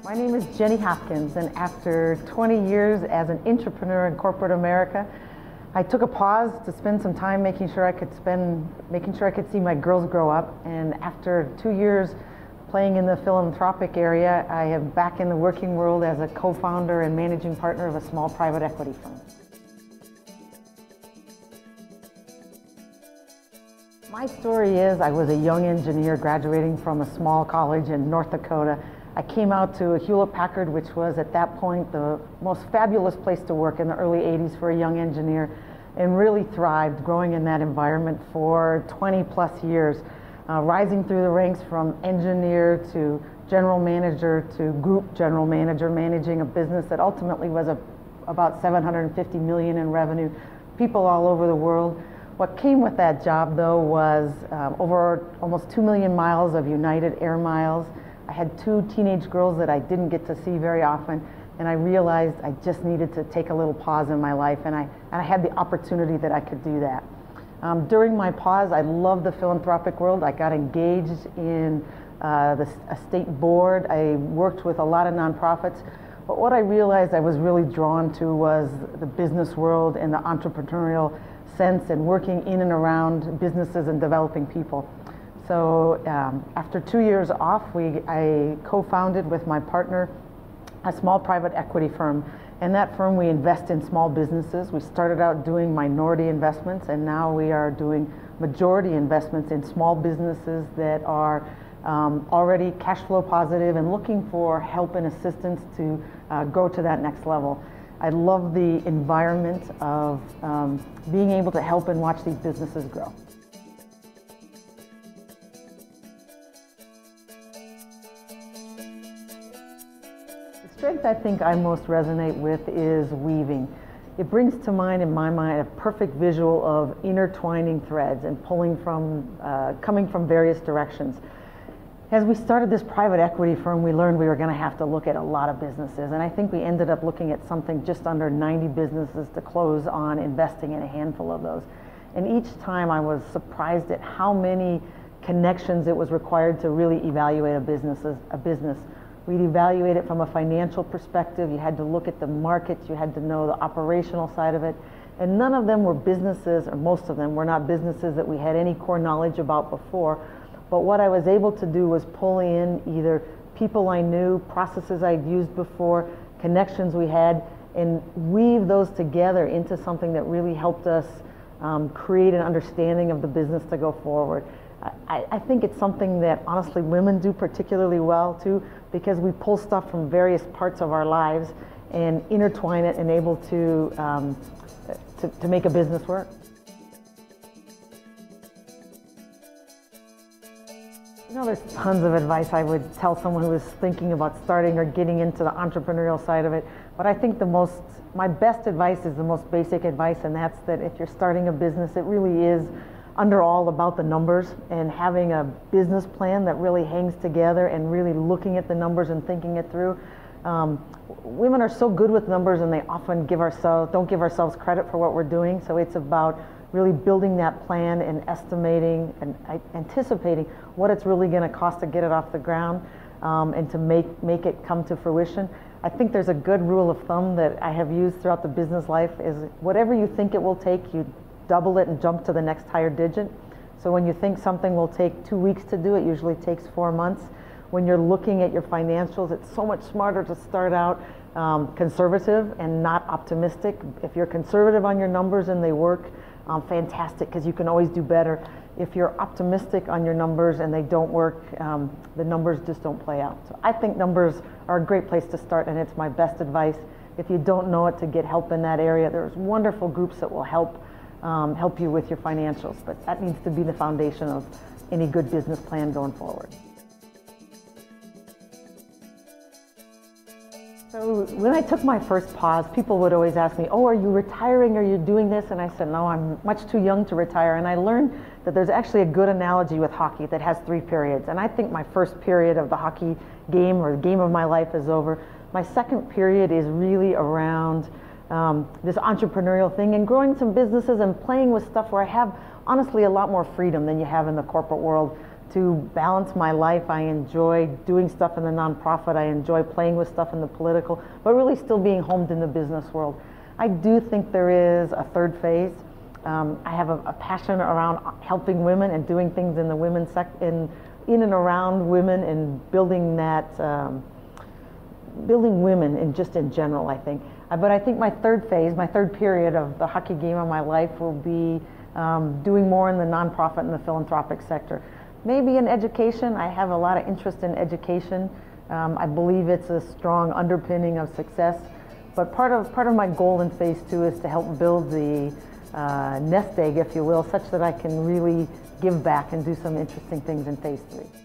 My name is Jenny Hopkins, and after 20 years as an entrepreneur in corporate America, I took a pause to spend some time making sure I could see my girls grow up. And after 2 years playing in the philanthropic area, I am back in the working world as a co-founder and managing partner of a small private equity firm. My story is I was a young engineer graduating from a small college in North Dakota. I came out to Hewlett-Packard, which was at that point the most fabulous place to work in the early 80s for a young engineer, and really thrived growing in that environment for 20 plus years, rising through the ranks from engineer to general manager to group general manager, managing a business that ultimately was about $750 million in revenue, people all over the world. What came with that job, though, was over almost 2 million miles of United Air miles. I had 2 teenage girls that I didn't get to see very often, and I realized I just needed to take a little pause in my life, and I had the opportunity that I could do that. During my pause, I loved the philanthropic world. I got engaged in a state board. I worked with a lot of nonprofits, but what I realized I was really drawn to was the business world and the entrepreneurial sense and working in and around businesses and developing people. So after 2 years off, I co-founded with my partner a small private equity firm. And that firm, we invest in small businesses. We started out doing minority investments, and now we are doing majority investments in small businesses that are already cash flow positive and looking for help and assistance to go to that next level. I love the environment of being able to help and watch these businesses grow. The strength I think I most resonate with is weaving. It brings to mind, in my mind, a perfect visual of intertwining threads and pulling from, coming from various directions. As we started this private equity firm, we learned we were going to have to look at a lot of businesses, and I think we ended up looking at something just under 90 businesses to close on, investing in a handful of those. And each time I was surprised at how many connections it was required to really evaluate a business. We'd evaluate it from a financial perspective. You had to look at the markets, you had to know the operational side of it, and none of them were businesses, or most of them were not businesses that we had any core knowledge about before. But what I was able to do was pull in either people I knew, processes I'd used before, connections we had, and weave those together into something that really helped us create an understanding of the business to go forward. I think it's something that honestly women do particularly well too, because we pull stuff from various parts of our lives and intertwine it and able to make a business work. You know, there's tons of advice I would tell someone who is thinking about starting or getting into the entrepreneurial side of it, but I think my best advice is the most basic advice, and that's that if you're starting a business, it really is under all about the numbers, and having a business plan that really hangs together and really looking at the numbers and thinking it through. Women are so good with numbers, and they often don't give ourselves credit for what we're doing, so it's about really building that plan and estimating and anticipating what it's really going to cost to get it off the ground and to make it come to fruition. I think there's a good rule of thumb that I have used throughout the business life is whatever you think it will take, you double it and jump to the next higher digit. So when you think something will take 2 weeks to do, it usually takes 4 months. When you're looking at your financials, it's so much smarter to start out conservative and not optimistic. If you're conservative on your numbers and they work, fantastic, because you can always do better. If you're optimistic on your numbers and they don't work, the numbers just don't play out. So I think numbers are a great place to start, and it's my best advice. If you don't know it, to get help in that area. There's wonderful groups that will help you with your financials, but that needs to be the foundation of any good business plan going forward. So when I took my first pause, people would always ask me, oh, are you retiring? Are you doing this? And I said, no, I'm much too young to retire. And I learned that there's actually a good analogy with hockey that has 3 periods. And I think my first period of the hockey game, or the game of my life, is over. My second period is really around this entrepreneurial thing and growing some businesses and playing with stuff where I have honestly a lot more freedom than you have in the corporate world to balance my life. I enjoy doing stuff in the nonprofit. I enjoy playing with stuff in the political, but really still being homed in the business world. I do think there is a third phase. I have a passion around helping women and doing things in the women's in and around women and building that, building women in general, I think. But I think my third phase, my third period of the hockey game of my life will be doing more in the nonprofit and the philanthropic sector. Maybe in education. I have a lot of interest in education. I believe it's a strong underpinning of success. But part of my goal in phase 2 is to help build the nest egg, if you will, such that I can really give back and do some interesting things in phase 3.